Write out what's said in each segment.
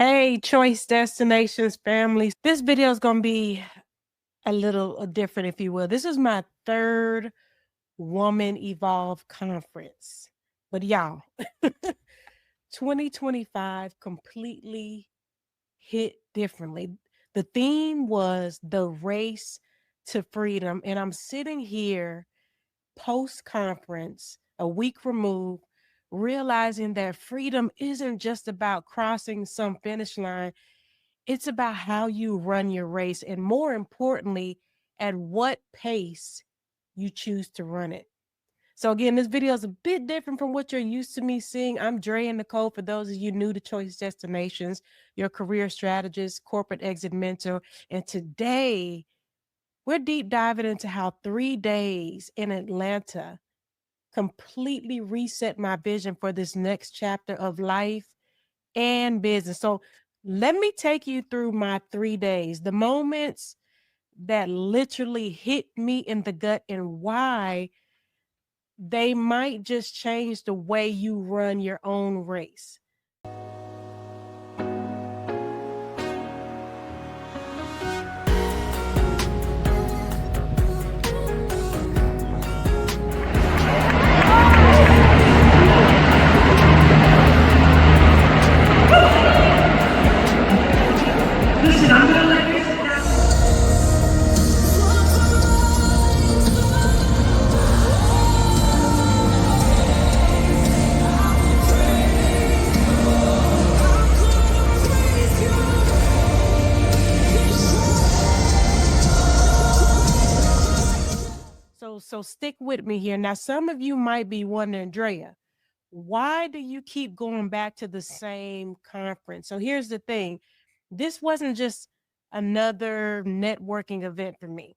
Hey, Choice Destinations families. This video is going to be a little different, if you will. This is my third Woman Evolve conference. But y'all, 2025 completely hit differently. The theme was the race to freedom. And I'm sitting here post-conference, a week removed, realizing that freedom isn't just about crossing some finish line. It's about how you run your race, and more importantly, at what pace you choose to run it. So again, this video is a bit different from what you're used to me seeing. I'm Jraya Nicole. For those of you new to Choice Destinations, your career strategist, corporate exit mentor. And today, we're deep diving into how 3 days in Atlanta completely reset my vision for this next chapter of life and business. So let me take you through my 3 days, the moments that literally hit me in the gut and why they might just change the way you run your own race. Listen, I'm gonna let you sit down. So stick with me here. Now, some of you might be wondering, Drea, why do you keep going back to the same conference? So here's the thing. This wasn't just another networking event for me.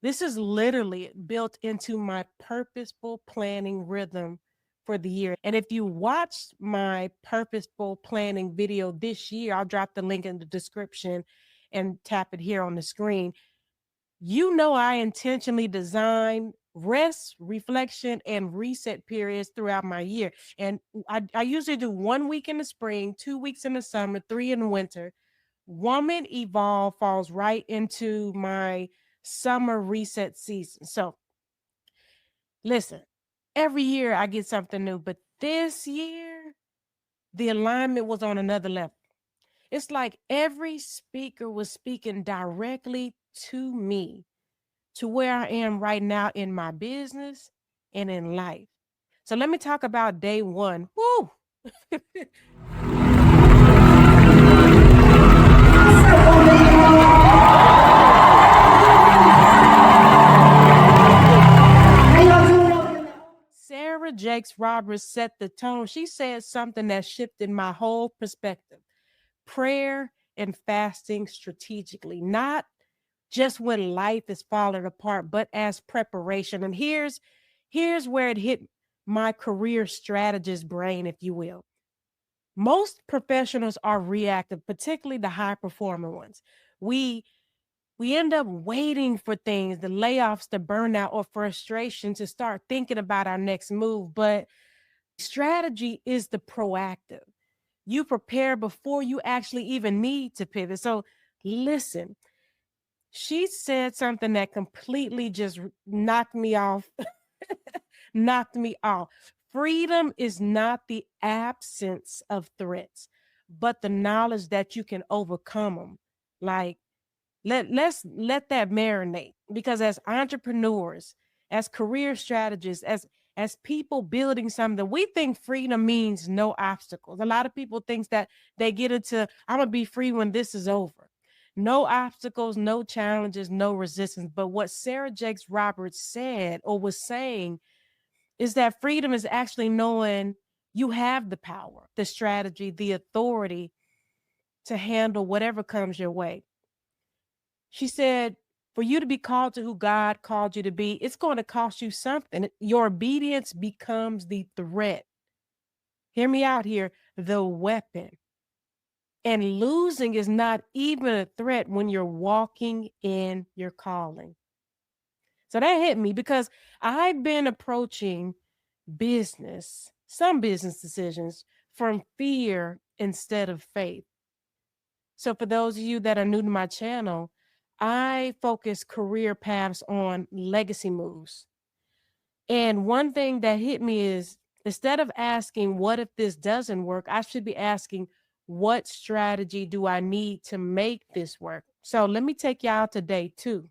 This is literally built into my purposeful planning rhythm for the year. And if you watched my purposeful planning video this year, I'll drop the link in the description and tap it here on the screen. You know, I intentionally design rest, reflection, and reset periods throughout my year. And I usually do 1 week in the spring, 2 weeks in the summer, 3 in the winter. Woman Evolve falls right into my summer reset season. So listen, every year I get something new, but this year the alignment was on another level. It's like every speaker was speaking directly to me, to where I am right now in my business and in life. So let me talk about day one. Woo! Sarah Jakes Roberts set the tone. She said something that shifted my whole perspective. Prayer and fasting strategically, not just when life is falling apart, but as preparation. And here's where it hit my career strategist brain, if you will. Most professionals are reactive, particularly the high performing ones. We we end up waiting for things, the layoffs, the burnout, or frustration to start thinking about our next move. But strategy is the proactive. You prepare before you actually even need to pivot. So listen, she said something that completely just knocked me off, knocked me off. Freedom is not the absence of threats, but the knowledge that you can overcome them. Like, let's let that marinate, because as entrepreneurs, as career strategists, as people building something, we think freedom means no obstacles. A lot of people think that they get into, I'm gonna be free when this is over. No obstacles, no challenges, no resistance. But what Sarah Jakes Roberts said or was saying is that freedom is actually knowing you have the power, the strategy, the authority to handle whatever comes your way. She said, for you to be called to who God called you to be, it's going to cost you something. Your obedience becomes the threat. Hear me out here, the weapon. And losing is not even a threat when you're walking in your calling. So that hit me because I've been approaching some business decisions from fear instead of faith. So for those of you that are new to my channel, I focus career paths on legacy moves. And one thing that hit me is instead of asking, what if this doesn't work? I should be asking, what strategy do I need to make this work? So let me take y'all to day 2.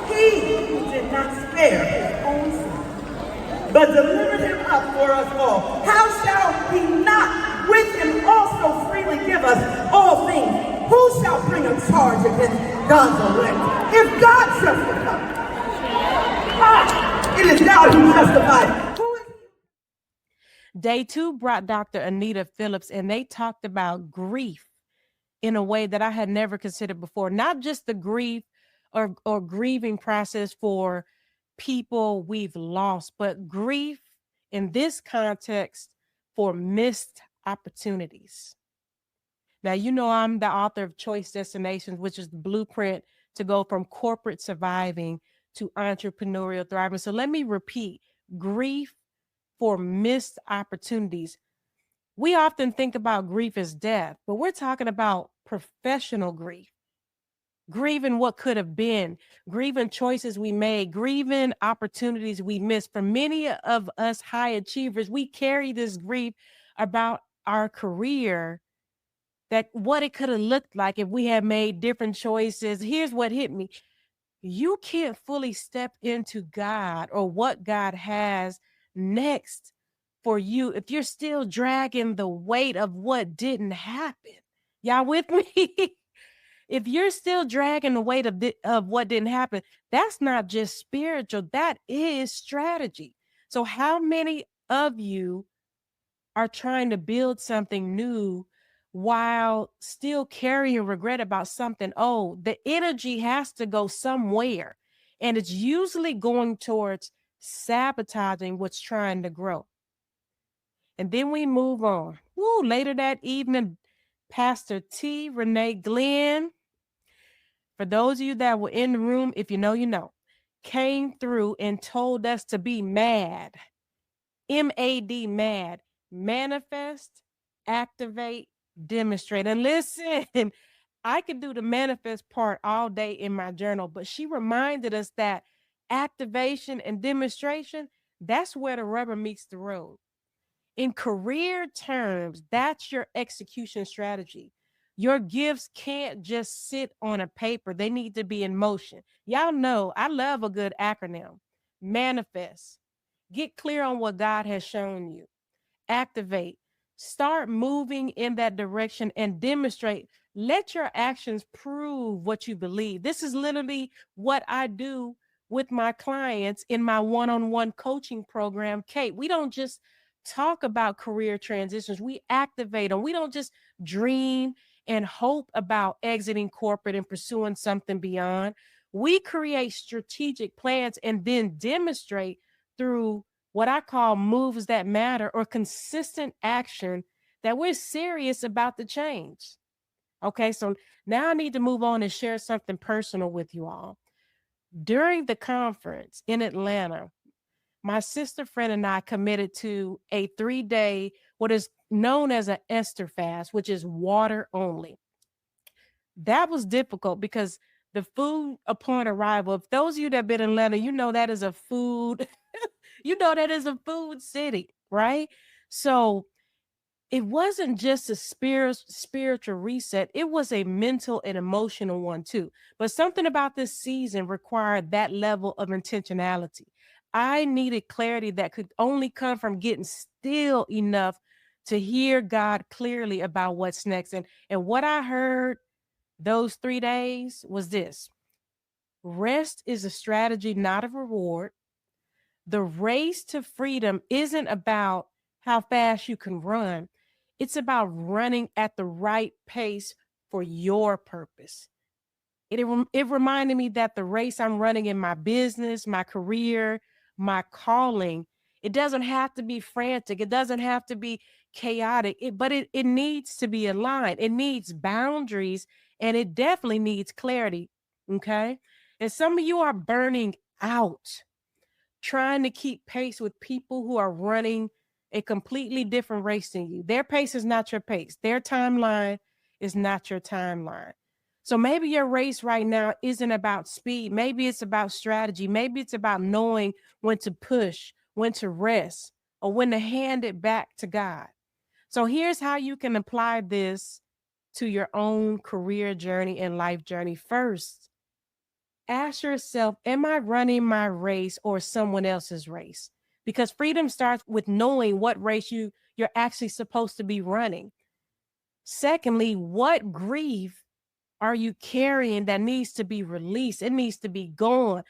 He who did not spare his own son, but delivered him up for us all, how shall he not with him also freely give us all things? Who shall bring a charge against God's elect? If God justifies, it is God who justifies. Who is he? Day 2 brought Dr. Anita Phillips, and they talked about grief in a way that I had never considered before. Not just the grief or grieving process for people we've lost, but grief in this context for missed opportunities. Now, you know, I'm the author of Choice Destinations, which is the blueprint to go from corporate surviving to entrepreneurial thriving. So let me repeat, grief for missed opportunities. We often think about grief as death, but we're talking about professional grief, grieving what could have been, grieving choices we made, grieving opportunities we missed. For many of us high achievers, we carry this grief about our career, that what it could have looked like if we had made different choices. Here's what hit me. You can't fully step into God or what God has next for you if you're still dragging the weight of what didn't happen. Y'all with me? If you're still dragging the weight of what didn't happen, that's not just spiritual, that is strategy. So how many of you are trying to build something new while still carrying regret about something old? The energy has to go somewhere, and it's usually going towards sabotaging what's trying to grow. And then we move on. Woo, later that evening, Pastor T. Renee Glenn, for those of you that were in the room, if you know, you know, came through and told us to be mad. MAD, mad. Manifest, activate, demonstrate. And listen, I could do the manifest part all day in my journal, but she reminded us that activation and demonstration, that's where the rubber meets the road. In career terms, that's your execution strategy. Your gifts can't just sit on a paper, they need to be in motion. Y'all know I love a good acronym. Manifest. Get clear on what God has shown you. Activate. Start moving in that direction and demonstrate. Let your actions prove what you believe. This is literally what I do with my clients in my one-on-one coaching program. Kate, we don't just talk about career transitions, we activate them. We don't just dream and hope about exiting corporate and pursuing something beyond. We create strategic plans and then demonstrate through what I call moves that matter or consistent action that we're serious about the change. Okay, so now I need to move on and share something personal with you all. During the conference in Atlanta, my sister friend and I committed to a 3-day, what is known as an Esther fast, which is water only. That was difficult because the food upon arrival, if those of you that have been in Atlanta, you know that is a food, you know that is a food city, right? So it wasn't just a spiritual reset, it was a mental and emotional one too. But something about this season required that level of intentionality. I needed clarity that could only come from getting still enough to hear God clearly about what's next. And what I heard those 3 days was this: rest is a strategy, not a reward. The race to freedom isn't about how fast you can run, it's about running at the right pace for your purpose. It reminded me that the race I'm running in my business, my career, my calling, it doesn't have to be frantic. It doesn't have to be chaotic, but it needs to be aligned. It needs boundaries and it definitely needs clarity. Okay. And some of you are burning out trying to keep pace with people who are running a completely different race than you. Their pace is not your pace. Their timeline is not your timeline. So maybe your race right now isn't about speed. Maybe it's about strategy. Maybe it's about knowing when to push, when to rest, or when to hand it back to God. So here's how you can apply this to your own career journey and life journey. First, ask yourself, am I running my race or someone else's race? Because freedom starts with knowing what race you're actually supposed to be running. Secondly, what grief are you carrying that needs to be released? It needs to be gone.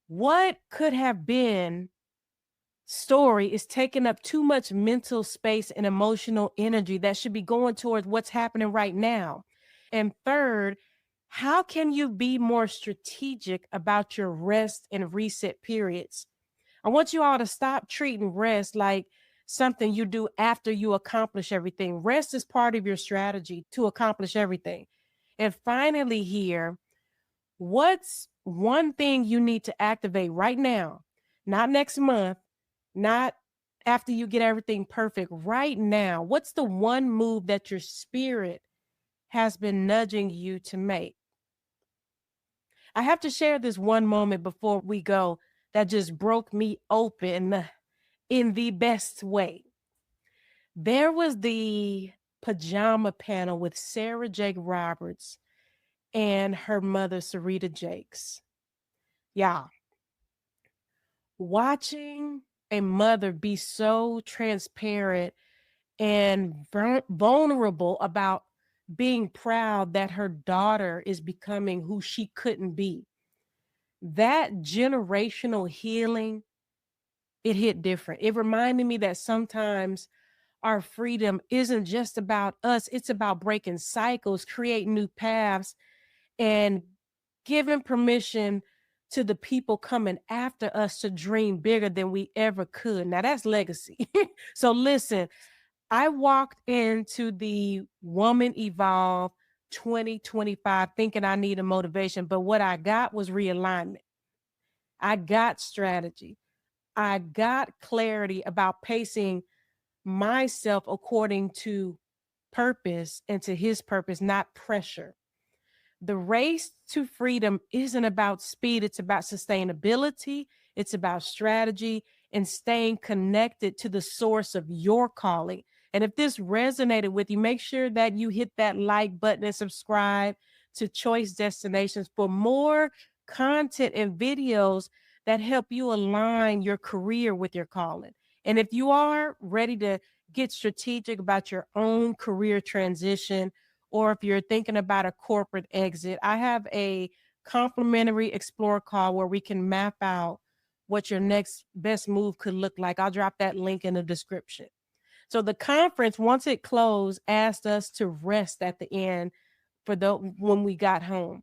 What could have been story is taking up too much mental space and emotional energy that should be going towards what's happening right now? And third, how can you be more strategic about your rest and reset periods? I want you all to stop treating rest like something you do after you accomplish everything. Rest is part of your strategy to accomplish everything. And finally, here, what's one thing you need to activate right now? Not next month, not after you get everything perfect, right now. What's the one move that your spirit has been nudging you to make? I have to share this one moment before we go that just broke me open in the best way. There was the pajama panel with Sarah Jake Roberts and her mother, Sarita Jakes. Yeah, watching a mother be so transparent and vulnerable about being proud that her daughter is becoming who she couldn't be. That generational healing, it hit different. It reminded me that sometimes our freedom isn't just about us, it's about breaking cycles, creating new paths, and giving permission to the people coming after us to dream bigger than we ever could. Now that's legacy. So listen, I walked into the Woman Evolve 2025 thinking I needed motivation, but what I got was realignment. I got strategy. I got clarity about pacing myself according to purpose and to his purpose, not pressure. The race to freedom isn't about speed, it's about sustainability, it's about strategy and staying connected to the source of your calling. And if this resonated with you, make sure that you hit that like button and subscribe to Choice Destinations for more content and videos that help you align your career with your calling. And if you are ready to get strategic about your own career transition, or if you're thinking about a corporate exit, I have a complimentary explore call where we can map out what your next best move could look like. I'll drop that link in the description. So the conference, once it closed, asked us to rest at the end for the when we got home.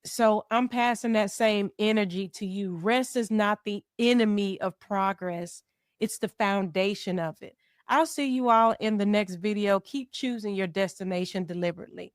So I'm passing that same energy to you. Rest is not the enemy of progress. It's the foundation of it. I'll see you all in the next video. Keep choosing your destination deliberately.